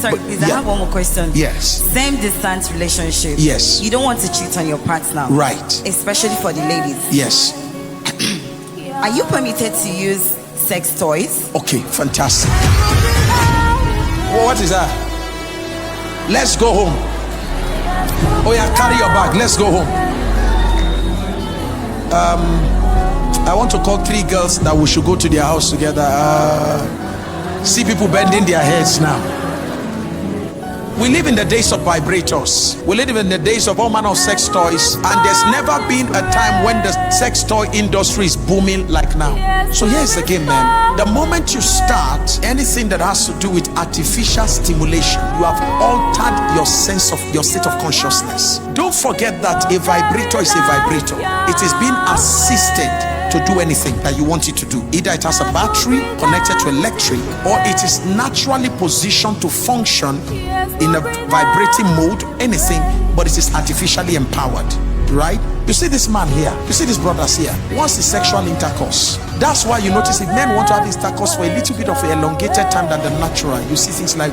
Sorry, please, I have one more question. Yes. Same distance relationship. Yes. You don't want to cheat on your partner. Right. Especially for the ladies. Yes. Are you permitted to use sex toys? Okay, fantastic. Well, what is that? Let's go home. Oh yeah, carry your bag. Let's go home. I want to call 3 girls that we should go to their house together. See people bending their heads now. We live in the days of vibrators. We live in the days of all manner of sex toys, and there's never been a time when the sex toy industry is booming like now. So here's the game, man. The moment you start anything that has to do with artificial stimulation, you have altered your sense of your state of consciousness. Don't forget that a vibrator is a vibrator. It is being assisted to do anything that you want it to do. Either it has a battery connected to electric, or it is naturally positioned to function in a vibrating mode, anything, but it is artificially empowered, right? You see this man here, you see these brothers here, wants the sexual intercourse. That's why you notice if men want to have intercourse for a little bit of an elongated time than the natural, you see things like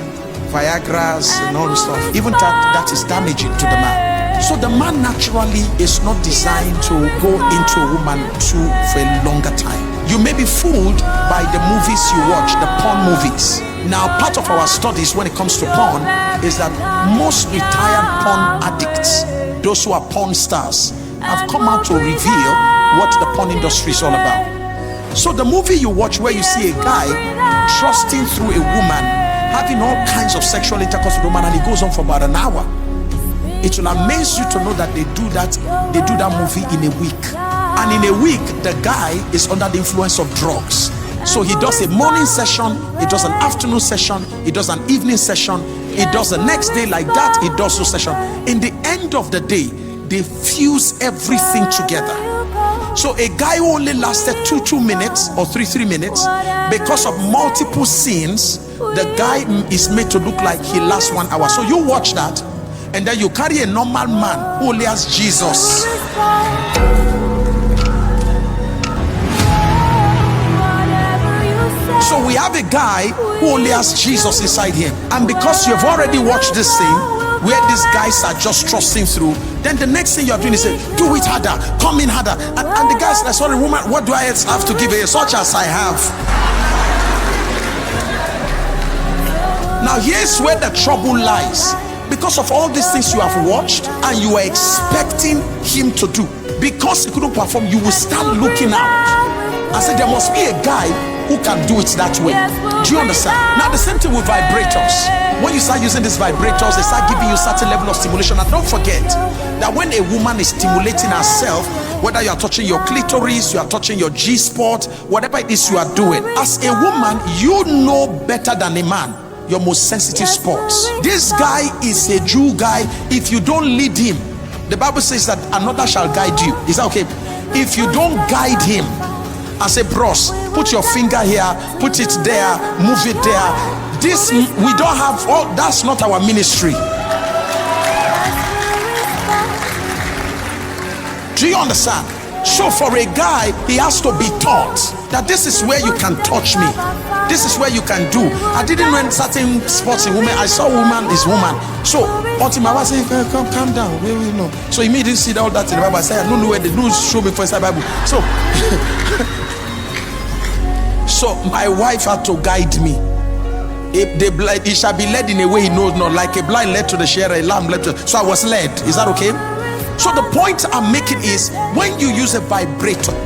Viagra's and all this stuff. Even that is damaging to the man. So the man naturally is not designed to go into a woman for a longer time. You may be fooled by the movies you watch, the porn movies. Now, part of our studies when it comes to porn is that most retired porn addicts, those who are porn stars, have come out to reveal what the porn industry is all about. So the movie you watch where you see a guy trusting through a woman, having all kinds of sexual intercourse with a woman, and it goes on for about an hour. It will amaze you to know that they do that movie in a week. And in a week, the guy is under the influence of drugs. So he does a morning session, he does an afternoon session, he does an evening session, he does the next day like that, he does no session. In the end of the day, they fuse everything together. So a guy who only lasted 2 minutes or 3 minutes, because of multiple scenes, the guy is made to look like he lasts 1 hour. So you watch that, and then you carry a normal man who only has Jesus. So we have a guy who only has Jesus inside him, and because you've already watched this thing where these guys are just trusting through, then the next thing you're doing is say, do it harder, come in harder, and the guy's like, sorry woman, what do I have to give you? Such as I have. Now here's where the trouble lies. Because of all these things you have watched and you are expecting him to do, because he couldn't perform, you will start looking out and say there must be a guy who can do it that way. Do you understand? Now the same thing with vibrators. When you start using these vibrators, they start giving you a certain level of stimulation. And don't forget that when a woman is stimulating herself, whether you are touching your clitoris, you are touching your G-spot, whatever it is you are doing, as a woman, you know better than a man your most sensitive spots. This guy is a Jew guy. If you don't lead him, the Bible says that another shall guide you. Is that okay? If you don't guide him and say, bros, put your finger here, put it there, move it there, this we don't have all. That's not our ministry. Do you understand? So for a guy, he has to be taught that this is where you can touch me, this is where you can do. I didn't know in certain spots in women. I saw woman is woman. So until my wife said, calm down, we know. So he didn't see all that in the Bible. I said, I don't know where the news show me for inside Bible. So so my wife had to guide me. If the blind, he shall be led in a way he knows not, like a blind led to the shearer, a lamb led to. So I was led. Is that okay? So the point I'm making is, when you use a vibrator,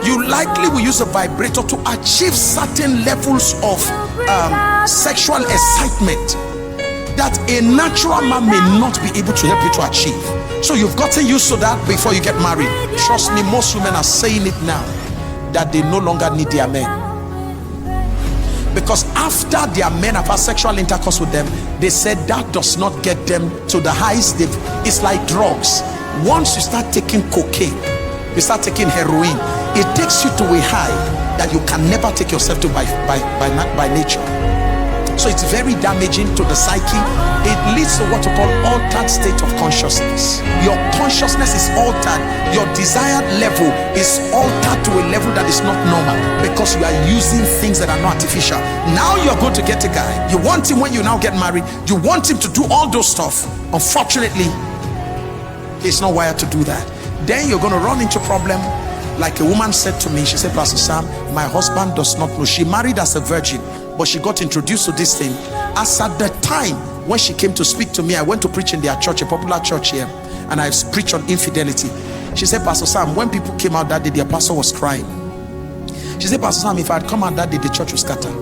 you likely will use a vibrator to achieve certain levels of sexual excitement that a natural man may not be able to help you to achieve. So you've gotten used to that before you get married. Trust me, most women are saying it now, that they no longer need their men. Because after their men have had sexual intercourse with them, they said that does not get them to the highest. It's like drugs. Once you start taking cocaine, you start taking heroin, it takes you to a high that you can never take yourself to by nature. So it's very damaging to the psyche. It leads to what you call altered state of consciousness. Your consciousness is altered. Your desired level is altered to a level that is not normal because you are using things that are not artificial. Now you're going to get a guy. You want him when you now get married. You want him to do all those stuff. Unfortunately, he's not wired to do that. Then you're going to run into problem. Like a woman said to me, she said, Pastor Sam, my husband does not know. She married as a virgin, but she got introduced to this thing. As at the time when she came to speak to me, I went to preach in their church, a popular church here, and I preached on infidelity. She said, Pastor Sam, when people came out that day, their pastor was crying. She said, Pastor Sam, if I had come out that day, the church would scatter.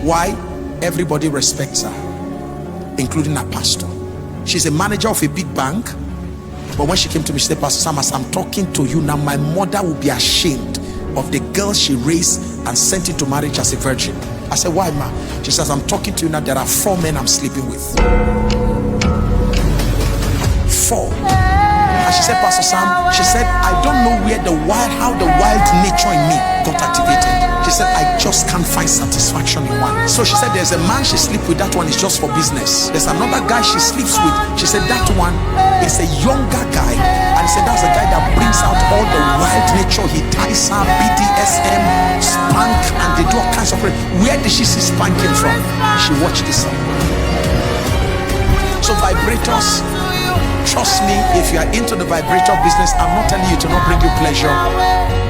Why? Everybody respects her, including her pastor. She's a manager of a big bank. But when she came to me, she said, Pastor Sam, as I'm talking to you now, my mother will be ashamed of the girl she raised and sent into marriage as a virgin. I said, why, ma? She says, I'm talking to you now, there are 4 men I'm sleeping with. 4. And she said, Pastor Sam, she said, I don't know how the wild nature in me got activated. She said, I just can't find satisfaction in one. So she said, there's a man she sleeps with, that one is just for business. There's another guy she sleeps with. She said, that one is a younger guy. And she said, that's a guy that brings out all the wild nature. He ties her, BDSM, spank, and they do all kinds of things. Where did she see spanking from? She watched this. So vibrators, trust me, if you are into the vibrator business, I'm not telling you to not bring you pleasure,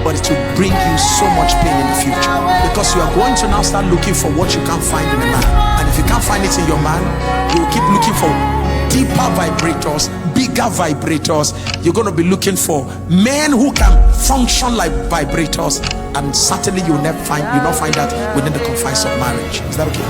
but it will bring you so much pain in the future, because you are going to now start looking for what you can't find in a man. And if you can't find it in your man, you will keep looking for deeper vibrators, bigger vibrators. You're going to be looking for men who can function like vibrators, and certainly you'll not find that within the confines of marriage. Is that okay?